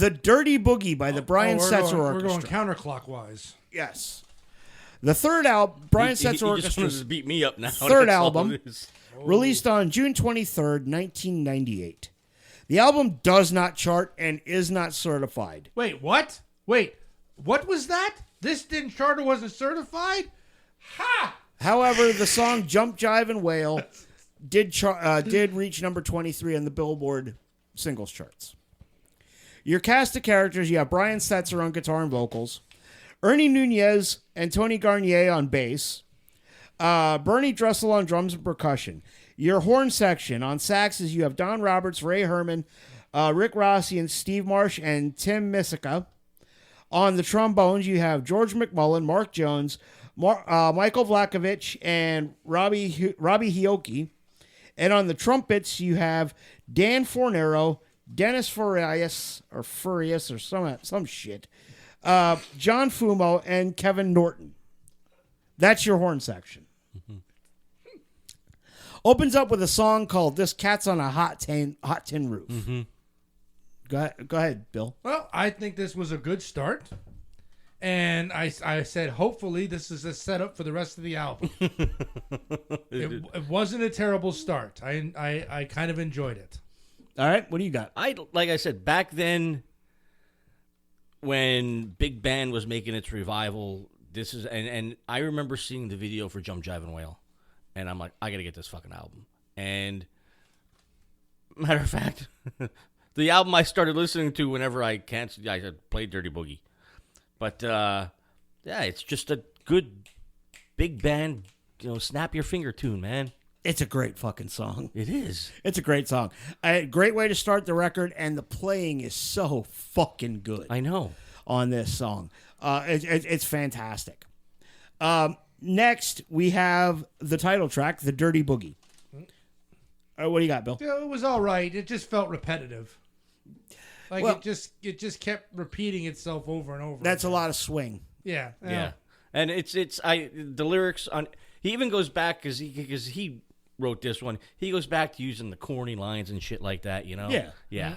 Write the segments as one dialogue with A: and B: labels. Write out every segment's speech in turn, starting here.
A: The Dirty Boogie by the Brian Setzer Orchestra.
B: We're going counterclockwise.
A: Yes. The third album, Brian Setzer
C: Orchestra. Just wants to beat me up now.
A: Third album, released on June 23rd, 1998. The album does not chart and is not certified.
B: Wait, what? What was that? This didn't chart or wasn't certified? Ha!
A: However, the song Jump, Jive, and Wail did reach number 23 on the Billboard singles charts. Your cast of characters, you have Brian Setzer on guitar and vocals, Ernie Nunez and Tony Garnier on bass, Bernie Dressel on drums and percussion. Your horn section on saxes, you have Don Roberts, Ray Herman, Rick Rossi, and Steve Marsh, and Tim Misica. On the trombones, you have George McMullen, Mark Jones, Michael Vlakovich, and Robbie Hioki. And on the trumpets, you have Dan Fornero, Dennis Furias or some shit, John Fumo, and Kevin Norton. That's your horn section. Mm-hmm. Opens up with a song called "This Cat's on a Hot Tin Roof." Mm-hmm. Go ahead, Bill.
B: Well, I think this was a good start. And I said, hopefully, this is a setup for the rest of the album. It wasn't a terrible start. I kind of enjoyed it.
A: All right, what do you got?
C: Like I said, back then, when Big Band was making its revival, and I remember seeing the video for Jump, Jive, and Wail, and I'm like, I got to get this fucking album. And matter of fact, the album I started listening to whenever I played Dirty Boogie. But, yeah, it's just a good big band, snap your finger tune, man.
A: It's a great fucking song.
C: It is.
A: It's a great song. A great way to start the record, and the playing is so fucking good.
C: I know.
A: On this song. It's fantastic. Next, we have the title track, The Dirty Boogie. What do you got, Bill?
B: Yeah, it was all right. It just felt repetitive. It just kept repeating itself over and over.
A: That's
B: again.
A: A lot of swing.
B: Yeah.
C: And the lyrics on. He even goes back because he wrote this one. He goes back to using the corny lines and shit like that. Yeah.
A: Mm-hmm.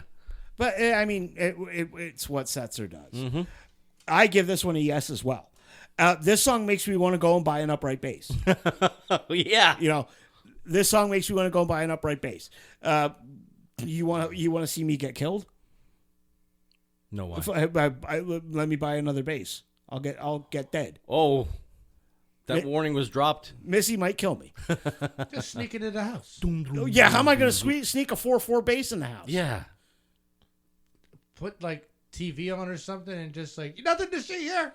A: But I mean, it's what Setzer does.
C: Mm-hmm.
A: I give this one a yes as well. This song makes me want to go and buy an upright bass.
C: Yeah.
A: This song makes me want to go and buy an upright bass. You want to see me get killed?
C: No way.
A: Let me buy another bass. I'll get dead.
C: Oh, that warning was dropped.
A: Missy might kill me.
B: Just sneak into the house.
A: Yeah, how am I going to sneak a 4/4 bass in the house?
C: Yeah.
B: Put TV on or something and just nothing to see here.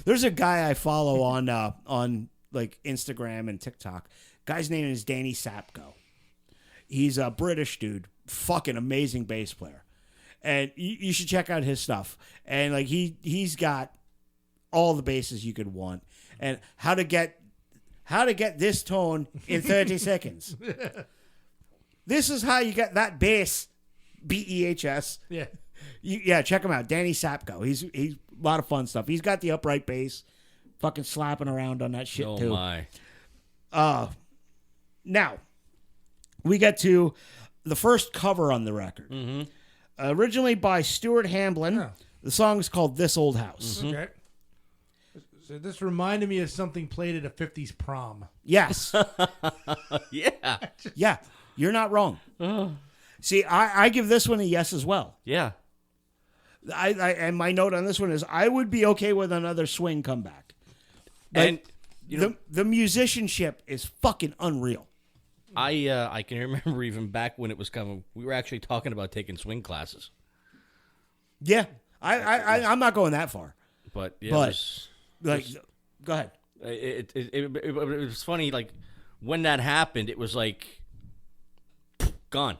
A: There's a guy I follow on Instagram and TikTok. Guy's name is Danny Sapko. He's a British dude. Fucking amazing bass player, and you should check out his stuff. And he's got all the basses you could want, and how to get this tone in 30 seconds. This is how you get that bass, BEHS.
B: Yeah,
A: check him out, Danny Sapko. He's a lot of fun stuff. He's got the upright bass, fucking slapping around on that shit too.
C: Oh
A: my. Now we get to the first cover on the record.
C: Mm-hmm.
A: Originally by Stuart Hamblin.
B: Yeah.
A: The song is called This Old House.
B: Mm-hmm. Okay. So this reminded me of something played at a 50s prom.
A: Yes.
C: Yeah.
A: Yeah. You're not wrong. See, I give this one a yes as well.
C: Yeah.
A: And my note on this one is I would be okay with another swing comeback.
C: And
A: the musicianship is fucking unreal.
C: I can remember even back when it was coming, we were actually talking about taking swing classes.
A: Yeah, I'm not going that far.
C: But yeah,
A: go ahead.
C: It was funny. When that happened, it was gone.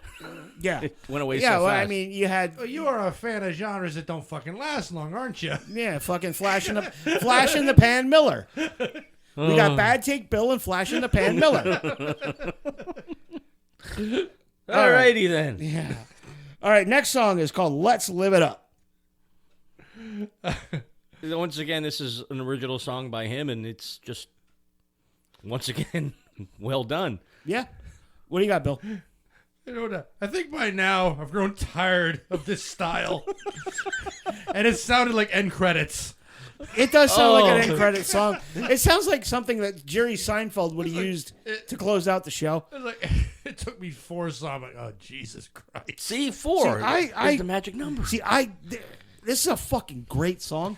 A: Yeah,
C: it went away.
A: Yeah,
C: so
A: well,
C: fast.
A: I mean, you had.
B: You are a fan of genres that don't fucking last long, aren't you?
A: Yeah, fucking flash in the pan Miller. We got Bad Take Bill and Flash in the Pan Miller.
C: Alrighty then.
A: Yeah. All right, next song is called Let's Live It Up.
C: Once again, this is an original song by him, and it's just, once again, well done.
A: Yeah. What do you got, Bill?
B: I think by now I've grown tired of this style. And it sounded like end credits.
A: It does sound like an end credit song. It sounds like something that Jerry Seinfeld would have used to close out the show.
B: It took me 4 songs. I'm like, oh, Jesus Christ.
C: See, 4
A: See,
C: is the magic number.
A: See, this is a fucking great song.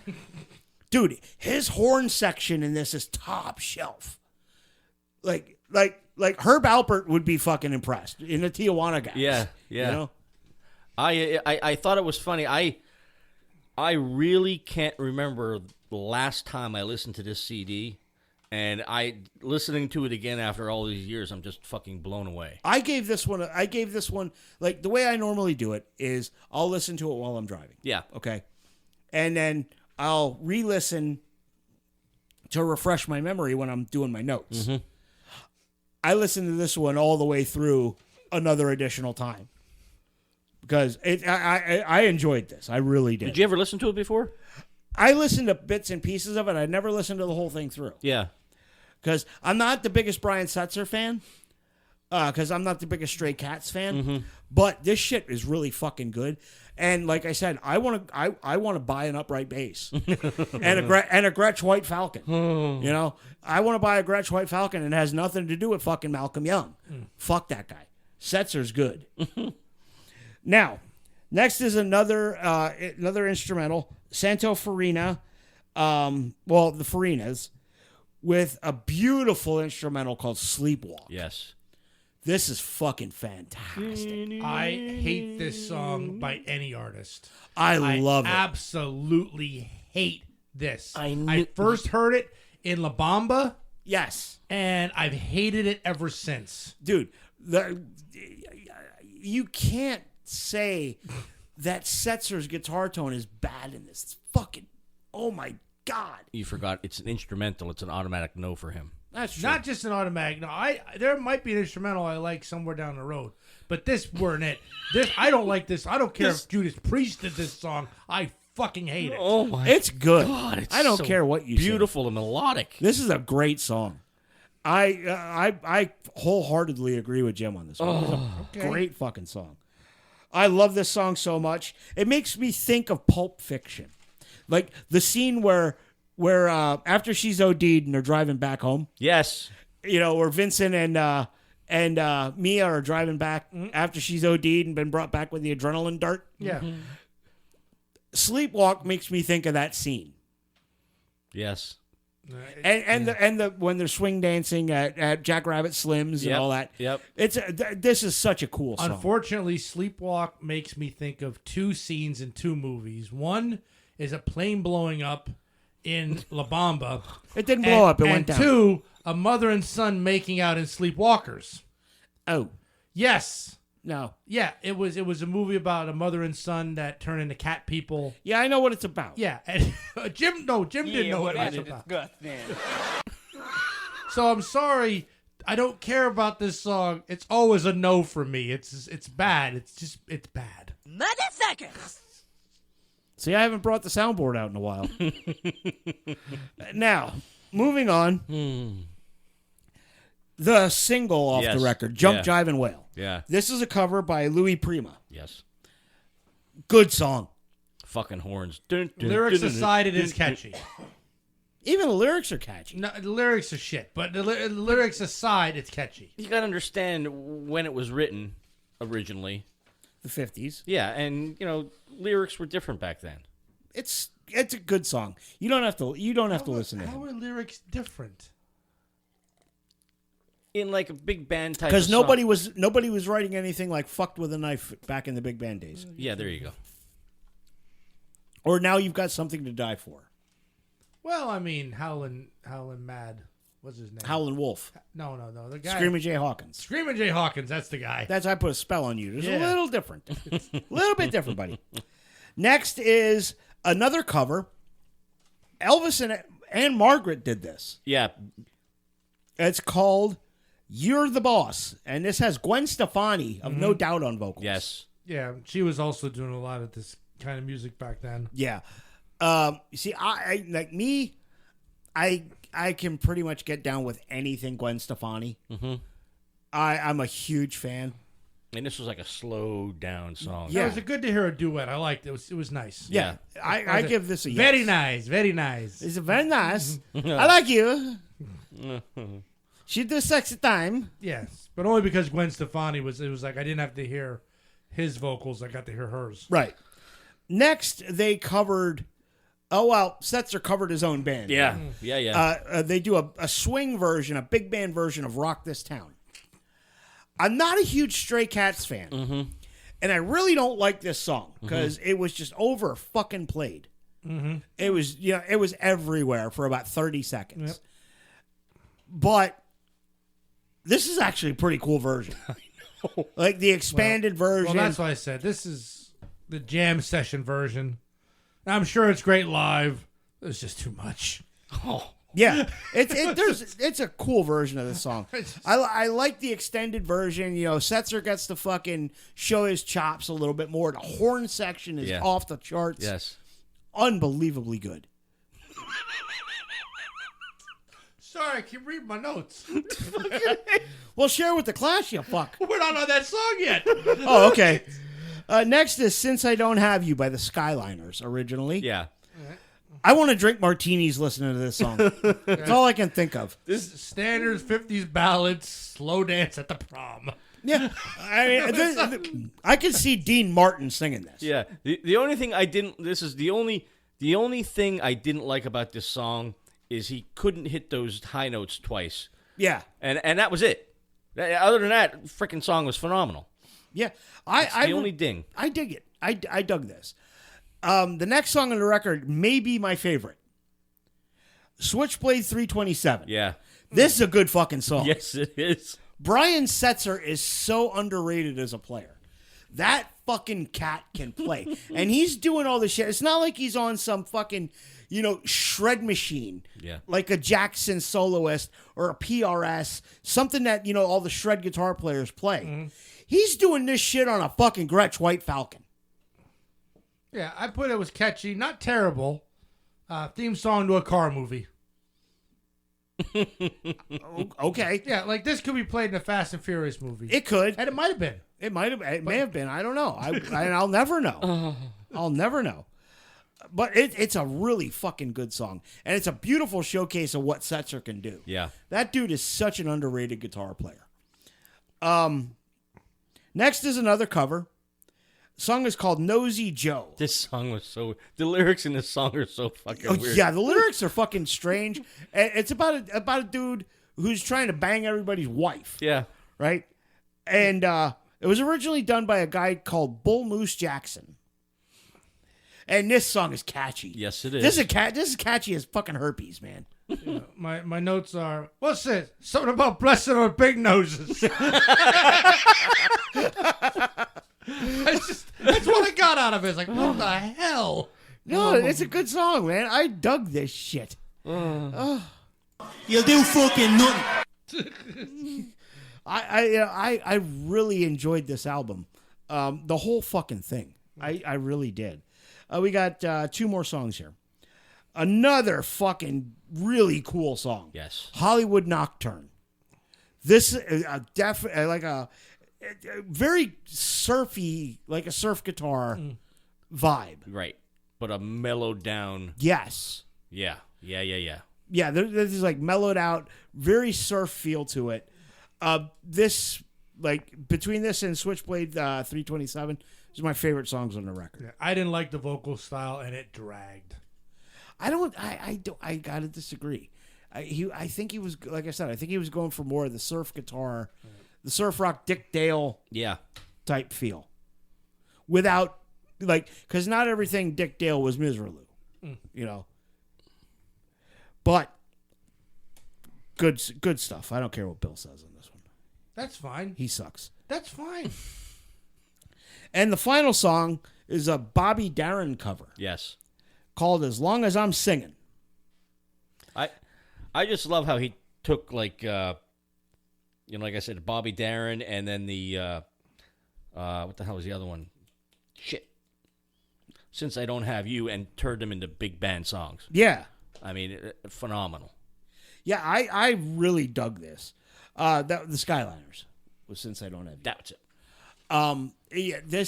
A: Dude, his horn section in this is top shelf. Like Herb Alpert would be fucking impressed in the Tijuana guys.
C: Yeah.
A: You know?
C: I thought it was funny. I really can't remember the last time I listened to this CD, and listening to it again after all these years, I'm just fucking blown away.
A: I gave this one like the way I normally do it is I'll listen to it while I'm driving.
C: Yeah.
A: Okay. And then I'll re-listen to refresh my memory when I'm doing my notes.
C: Mm-hmm.
A: I listened to this one all the way through another additional time because I enjoyed this. I really did.
C: Did you ever listen to it before?
A: I listened to bits and pieces of it. I never listened to the whole thing through.
C: Yeah.
A: Because I'm not the biggest Brian Setzer fan. Because I'm not the biggest Stray Cats fan.
C: Mm-hmm.
A: But this shit is really fucking good. And like I said, I want to buy an upright bass and a Gretsch White Falcon. You know, I want to buy a Gretsch White Falcon, and it has nothing to do with fucking Malcolm Young. Fuck that guy. Setzer's good. Now, next is another instrumental, Santo Farina. The Farinas, with a beautiful instrumental called Sleepwalk.
C: Yes.
A: This is fucking fantastic.
B: I hate this song by any artist.
A: I love it.
B: Absolutely hate this.
C: I
B: I first heard it in La Bamba,
A: Yes.
B: and I've hated it ever since.
A: Dude, you can't say that Setzer's guitar tone is bad in this. It's fucking, oh my God.
C: You forgot it's an instrumental. It's an automatic no for him.
A: That's true.
B: Not just an automatic. No, there might be an instrumental I like somewhere down the road, but this weren't it. I don't like this. I don't care if Judas Priest did this song. I fucking hate it.
C: Oh my
A: It's good.
C: God, it's
A: I don't
C: so
A: care what you say.
C: beautiful and melodic.
A: This is a great song. I wholeheartedly agree with Jim on this one. It's a great fucking song. I love this song so much. It makes me think of Pulp Fiction. Like the scene where after she's OD'd and they're driving back home,
C: Yes.
A: you know, where Vincent and Mia are driving back after she's OD'd and been brought back with the adrenaline dart.
B: Yeah.
A: Sleepwalk makes me think of that scene.
C: Yes.
A: And the when they're swing dancing at Jackrabbit Slims and all that.
C: Yep.
A: This is such a cool song.
B: Unfortunately, Sleepwalk makes me think of 2 scenes in 2 movies. One is a plane blowing up in La Bamba.
A: It didn't blow up. It went down.
B: And 2, a mother and son making out in Sleepwalkers.
A: Oh
B: Yes.
A: no.
B: Yeah, it was a movie about a mother and son that turn into cat people.
A: Yeah, I know what it's about.
B: Yeah, and Jim didn't know what it was about. So I'm sorry, I don't care about this song. It's always a no for me. It's bad. It's bad.
D: Motherfuckers!
A: See, I haven't brought the soundboard out in a while. Now, moving on. The single off the record, Jump, Jive, and Wail.
C: Yeah.
A: This is a cover by Louis Prima.
C: Yes.
A: Good song.
C: Fucking horns. Dun, dun,
B: Lyrics
C: dun, dun,
B: aside, it
C: dun,
B: is catchy.
A: Even the lyrics are catchy.
B: No, the lyrics are shit, but the lyrics aside, it's catchy.
C: You got to understand when it was written originally.
A: The 50s.
C: Yeah, and lyrics were different back then.
A: It's a good song. You don't have to listen to
B: How
A: it.
B: are lyrics different?
C: In like a big band type.
A: Because
C: of
A: nobody
C: song.
A: was writing anything like "fucked with a knife" back in the big band days.
C: Yeah, there you go.
A: Or now you've got something to die for.
B: Well, I mean, Howlin' Mad. What's his name?
A: Howlin' Wolf,
B: No. The guy.
A: Screaming Jay Hawkins.
B: Screaming Jay Hawkins. That's the guy.
A: That's how I put a spell on you. It's a
B: Yeah.
A: little different, a little bit different, buddy. Next is another cover. Elvis and Margaret did this.
C: Yeah.
A: It's called "You're the Boss," and this has Gwen Stefani of No Doubt on vocals.
C: Yes.
B: Yeah, she was also doing a lot of this kind of music back then.
A: Yeah. You see, I like me. I can pretty much get down with anything Gwen Stefani.
C: Mm-hmm.
A: I'm a huge fan.
C: And this was like a slow down song.
A: Yeah.
B: It was good to hear a duet. I liked it. It was nice.
A: Yeah, I give this a yes.
B: Very nice. Very nice.
A: It's very nice. I like you. She do sexy time.
B: Yes, but only because Gwen Stefani was. It was like I didn't have to hear his vocals. I got to hear hers.
A: Right. Next, they covered. Oh well, Setzer covered his own band.
C: Yeah. Yeah.
A: They do a swing version, a big band version of "Rock This Town." I'm not a huge Stray Cats fan, and I really don't like this song because it was just over fucking played. It was it was everywhere for about 30 seconds.
B: Yep.
A: But this is actually a pretty cool version. I know. Like the expanded version.
B: Well, that's why I said this is the jam session version. I'm sure it's great live. It's just too much.
C: Oh.
A: Yeah, it's a cool version of the song. I like the extended version. Setzer gets to fucking show his chops a little bit more. The horn section is off the charts.
C: Yes.
A: Unbelievably good.
B: Sorry, I keep reading my notes.
A: Well, share with the class, you fuck.
B: We're not on that song yet.
A: Oh, okay. Next is Since I Don't Have You by the Skyliners, originally.
C: Yeah.
A: I want to drink martinis listening to this song. That's all I can think of.
B: This standard 50s ballads, slow dance at the prom.
A: Yeah. I could see Dean Martin singing this.
C: Yeah. The only thing I didn't. This is the only thing I didn't like about this song is he couldn't hit those high notes twice.
A: Yeah.
C: And that was it. Other than that, freaking song was phenomenal.
A: Yeah.
C: The only ding.
A: I dig it. I dug this. The next song on the record may be my favorite. Switchblade 327.
C: Yeah.
A: This is a good fucking song.
C: Yes, it is.
A: Brian Setzer is so underrated as a player. That fucking cat can play. And he's doing all this shit. It's not like he's on some fucking, shred machine.
C: Yeah.
A: Like a Jackson soloist or a PRS. Something that, all the shred guitar players play. Mm-hmm. He's doing this shit on a fucking Gretsch White Falcon.
B: Yeah, I put it was catchy, not terrible. Theme song to a car movie.
A: Okay.
B: Yeah, like this could be played in a Fast and Furious movie.
A: It could.
B: And it might have been.
A: It may have been. I don't know. I'll never know. I'll never know. But it's a really fucking good song. And it's a beautiful showcase of what Setzer can do.
C: Yeah.
A: That dude is such an underrated guitar player. Next is another cover. The song is called Nosy Joe.
C: This song was the lyrics in this song are so fucking weird.
A: Yeah, the lyrics are fucking strange. It's about a dude who's trying to bang everybody's wife.
C: Yeah.
A: Right? And it was originally done by a guy called Bull Moose Jackson. And this song is catchy.
C: Yes, it is.
A: This is catchy as fucking herpes, man.
B: Yeah, my notes are, what's it? Something about blessing our big noses. That's what I got out of it. It's like, what the hell?
A: No, it's a good song, man. I dug this shit.
D: You'll do fucking nothing.
A: I really enjoyed this album. The whole fucking thing. I really did. We got 2 more songs here. Another fucking really cool song.
C: Yes.
A: Hollywood Nocturne. This is like a very surfy, like a surf guitar vibe.
C: Right. But a mellowed down.
A: Yes.
C: Yeah.
A: Yeah, this is like mellowed out, very surf feel to it. This, like, between this and Switchblade 327, is my favorite songs on the record.
B: Yeah, I didn't like the vocal style, and it dragged.
A: I gotta disagree. I think he was, like I said, I think he was going for more of the surf guitar, the surf rock Dick Dale type feel. Without, like, because not everything Dick Dale was Miserlou, But good stuff. I don't care what Bill says on this one.
B: That's fine.
A: He sucks.
B: That's fine.
A: And the final song is a Bobby Darin cover.
C: Yes.
A: Called As Long As I'm Singing.
C: I just love how he took, like, like I said, Bobby Darin, and then the, what the hell was the other one? Shit. Since I Don't Have You, and turned them into big band songs.
A: Yeah.
C: I mean, phenomenal.
A: Yeah, I really dug this. The Skyliners was Since I Don't Have You.
C: That's it.
A: Yeah,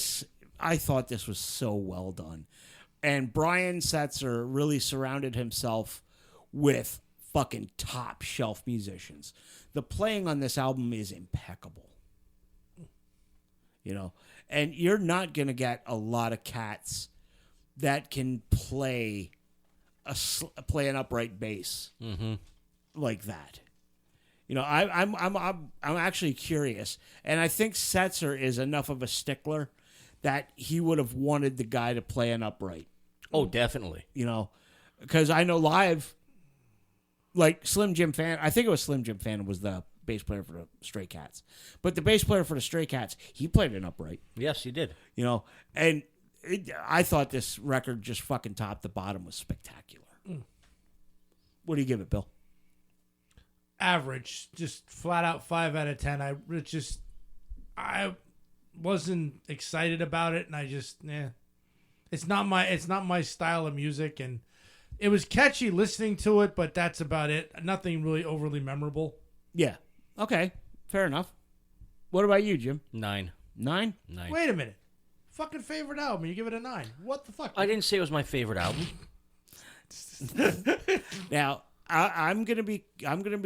A: I thought this was so well done. And Brian Setzer really surrounded himself with fucking top shelf musicians. The playing on this album is impeccable. You know, and you're not going to get a lot of cats that can play an upright bass like that. You know, I'm actually curious, and I think Setzer is enough of a stickler that he would have wanted the guy to play an upright.
C: Oh, definitely.
A: You know, because I know live, like Slim Jim Fan, I think it was Slim Jim Fan was the bass player for the Stray Cats, but the bass player for the Stray Cats, he played an upright.
C: Yes, he did.
A: You know, and I thought this record just fucking top to bottom was spectacular. What do you give it, Bill?
B: Average, just flat out 5 out of 10. I wasn't excited about it, and I just it's not my style of music, and it was catchy listening to it, but that's about it. Nothing really overly memorable.
A: Yeah. Okay. Fair enough. What about you, Jim?
C: 9.
A: 9?
C: 9.
B: Wait a minute. Fucking favorite album. You give it a 9. What the fuck?
C: I didn't say it was my favorite album.
A: Now, I'm gonna be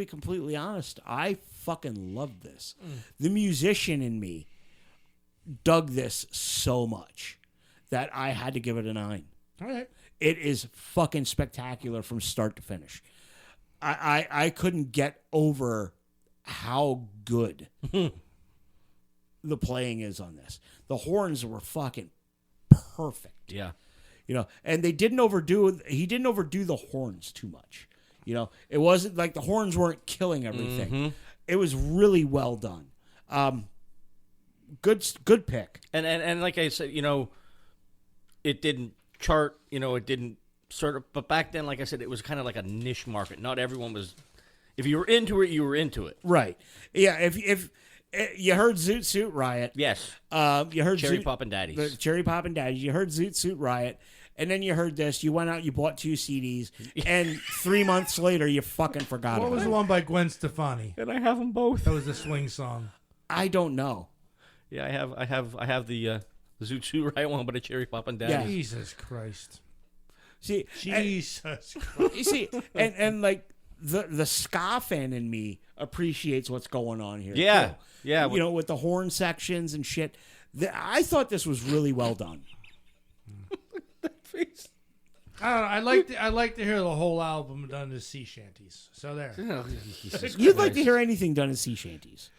A: completely honest. I fucking loved this. The musician in me dug this so much that I had to give it a 9.
B: All right.
A: It is fucking spectacular from start to finish. I couldn't get over how good the playing is on this. The horns were fucking perfect.
C: Yeah.
A: You know, and he didn't overdo the horns too much. You know, it wasn't like the horns weren't killing everything. It was really well done. Good pick.
C: And like I said, you know, it didn't chart, you know, it didn't sort of, but back then, like I said, it was kind of like a niche market. Not everyone was, if you were into it, you were into it.
A: Right. Yeah. If you heard Zoot Suit Riot.
C: Yes.
A: You heard
C: Cherry Poppin' Daddies.
A: The Cherry Poppin' Daddies. You heard Zoot Suit Riot. And then you heard this. You went out, you bought 2 CDs, and 3 months later, you fucking forgot
B: What
A: about
B: was
A: it.
B: the one by Gwen Stefani?
C: And I have them both.
B: That was the swing song.
A: I don't know.
C: Yeah, I have the Zoot Suit Riot one, but a Cherry Poppin' Daddies.
A: Yeah.
B: Jesus Christ.
A: See,
B: Jesus Christ.
A: you see, and like the ska fan in me appreciates what's going on here.
C: Yeah,
A: too.
C: yeah.
A: You know, with the horn sections and shit. I thought this was really well done.
B: I don't know. I like to hear the whole album done as sea shanties. So there.
C: Jesus
A: You'd
C: Christ.
A: like to hear anything done in sea shanties.